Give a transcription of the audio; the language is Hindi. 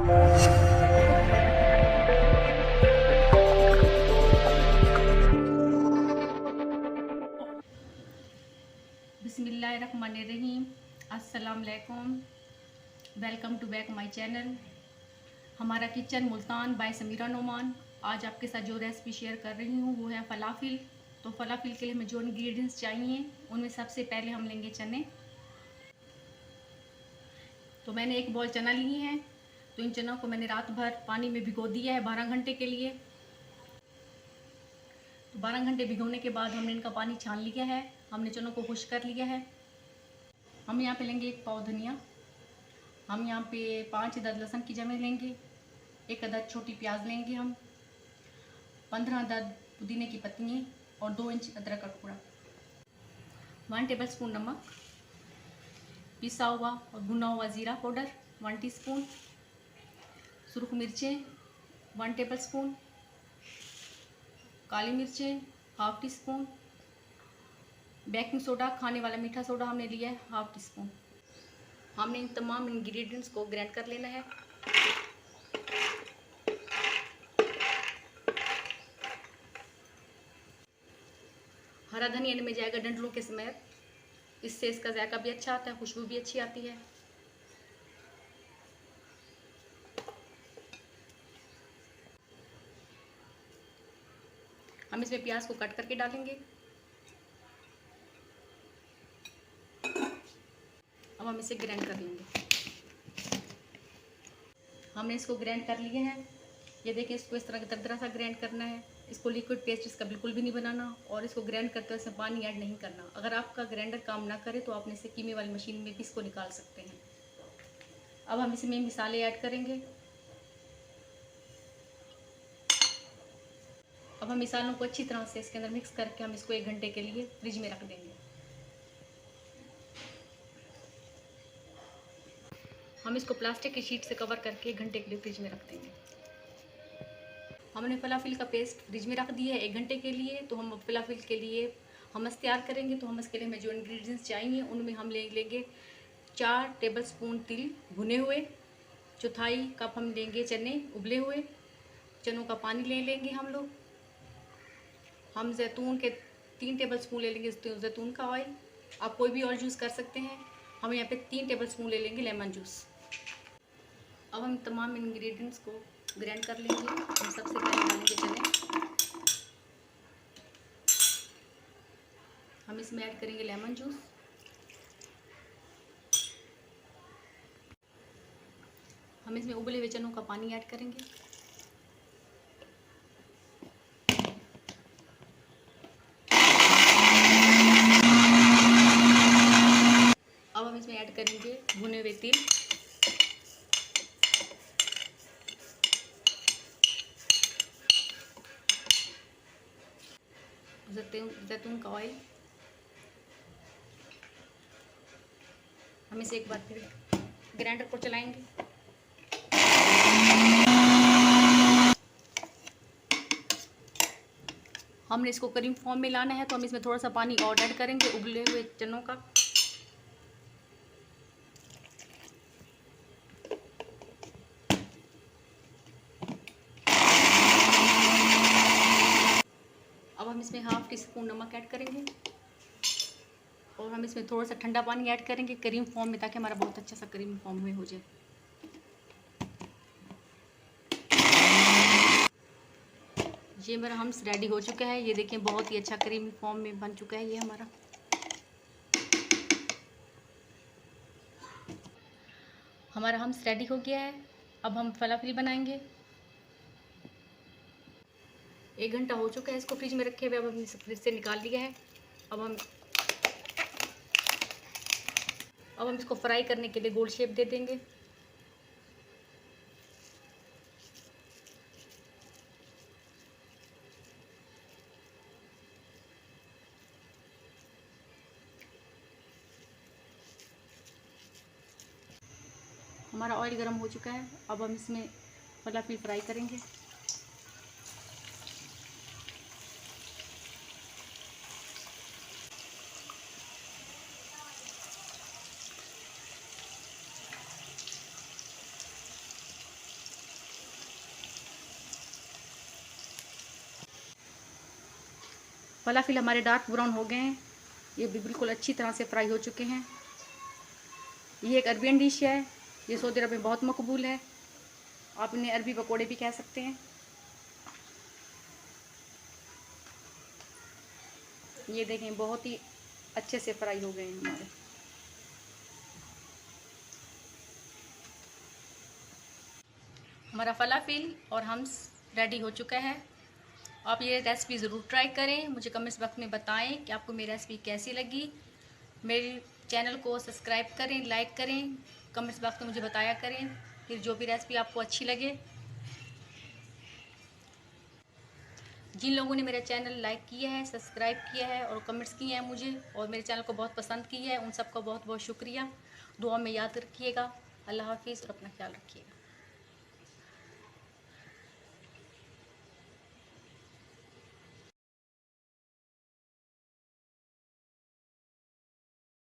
बिस्मिल्लाहिर्रहमानिर्रहीम। अस्सलाम वालेकुम। Welcome to back my channel. हमारा किचन मुल्तान बाय समीरा नोमान। आज आपके साथ जो रेसिपी शेयर कर रही हूँ वो है फ़लाफ़िल। तो फ़लाफ़िल के लिए हमें जो इंग्रेडिएंट्स चाहिए उनमें सबसे पहले हम लेंगे चने। तो मैंने एक बॉल चना लिए हैं। तो इन चनों को मैंने रात भर पानी में भिगो दिया है 12 घंटे के लिए। तो 12 घंटे भिगोने के बाद हमने इनका पानी छान लिया है। हमने चनों को खुश कर लिया है। हम यहाँ पे लेंगे 1 पाव धनिया। हम यहाँ पे 5 अदद लहसुन की जमें लेंगे। 1 अदद छोटी प्याज लेंगे हम। 15 अदद पुदीने की पत्तियाँ और 2 इंच अदरक का टुकड़ा। 1 टेबलस्पून नमक, पिसा हुआ और भुना हुआ ज़ीरा पाउडर 1 टीस्पून, सुरख मिर्चें 1 टेबलस्पून, काली मिर्चें 1/2 टीस्पून, बेकिंग सोडा खाने वाला मीठा सोडा हमने लिया है 1/2 टीस्पून। हमने इन तमाम इंग्रेडिएंट्स को ग्राइंड कर लेना है। हरा धनिया इनमें जाएगा डंठलों के समेत। इससे इसका जायका भी अच्छा आता है, खुशबू भी अच्छी आती है। हम इसमें प्याज को कट करके डालेंगे। अब हम इसे ग्राइंड कर लेंगे। हमने इसको ग्राइंड कर लिया है। ये देखिए, इसको इस तरह दरदरा सा ग्राइंड करना है। इसको लिक्विड पेस्ट इसका बिल्कुल भी नहीं बनाना और इसको ग्राइंड करते हुए इसमें पानी ऐड नहीं करना। अगर आपका ग्राइंडर काम ना करे तो आप इसे कीमे वाली मशीन में भी इसको निकाल सकते हैं। अब हम इसमें मसाले ऐड करेंगे। अब हम मसालों को अच्छी तरह से इसके अंदर मिक्स करके हम इसको 1 घंटे के लिए फ्रिज में रख देंगे। हम इसको प्लास्टिक की शीट से कवर करके 1 घंटे के लिए फ्रिज में रख देंगे। हमने फ़लाफ़िल का पेस्ट फ्रिज में रख दिया है 1 घंटे के लिए। तो हम फ़लाफ़िल के लिए हमस तैयार करेंगे। तो हमस के लिए हमें जो इंग्रेडिएंट्स चाहिए उनमें हम लेंगे 4 टेबलस्पून तिल भुने हुए, चौथाई कप हम लेंगे चने उबले हुए, चनों का पानी ले लेंगे हम लोग। हम जैतून के 3 टेबलस्पून ले लेंगे जैतून का ऑयल। आप कोई भी ऑयल यूज़ कर सकते हैं। हम यहाँ पे 3 टेबलस्पून ले लेंगे लेमन जूस। अब हम तमाम इंग्रेडिएंट्स को ग्राइंड कर लेंगे। हम सबसे पहले डालेंगे चने। हम इसमें ऐड करेंगे लेमन जूस। हम इसमें उबले हुए चनों का पानी ऐड करेंगे। अब हम इसमें ऐड करेंगे भुने हुए तिल, जैतून का ऑयल। हम इसे एक बार फिर ग्राइंडर को चलाएंगे। हमने इसको क्रीम फॉर्म में लाना है तो हम इसमें थोड़ा सा पानी और ऐड करेंगे उबले हुए चनों का। अब हम इसमें 1/2 टीस्पून नमक ऐड करेंगे और हम इसमें थोड़ा सा ठंडा पानी ऐड करेंगे क्रीम फॉर्म में, ताकि हमारा बहुत अच्छा सा क्रीम फॉर्म में हो जाए। ये मेरा हम्स रेडी हो चुका है। ये देखिए, बहुत ही अच्छा क्रीम फॉर्म में बन चुका है ये हमारा हम्स रेडी हो गया है। अब हम फ़लाफ़िल बनाएंगे। 1 घंटा हो चुका है इसको फ्रिज में रखे हुए। अब हमने फ्रिज से निकाल लिया है। अब हम इसको फ्राई करने के लिए गोल शेप दे देंगे। हमारा ऑयल गर्म हो चुका है। अब हम इसमें फ़लाफ़िल फ्राई करेंगे। फलाफिल हमारे डार्क ब्राउन हो गए हैं, ये भी बिल्कुल अच्छी तरह से फ्राई हो चुके हैं। ये एक अरबियन डिश है, ये सऊदी अरब में बहुत मकबूल है। आप इन्हें अरबी पकोड़े भी कह सकते हैं। ये देखें बहुत ही अच्छे से फ्राई हो गए हैं हमारे। हमारा फलाफिल और हम्स रेडी हो चुका है। आप ये रेसिपी ज़रूर ट्राई करें, मुझे कमेंट्स बॉक्स में बताएं कि आपको मेरी रेसिपी कैसी लगी। मेरे चैनल को सब्सक्राइब करें, लाइक करें, कमेंट्स बॉक्स में मुझे बताया करें फिर जो भी रेसिपी आपको अच्छी लगे। जिन लोगों ने मेरा चैनल लाइक किया है, सब्सक्राइब किया है और कमेंट्स किए हैं मुझे और मेरे चैनल को बहुत पसंद किया है, उन सबका बहुत बहुत शुक्रिया। दुआ में याद रखिएगा। अल्लाह हाफिज़ और अपना ख्याल रखिएगा।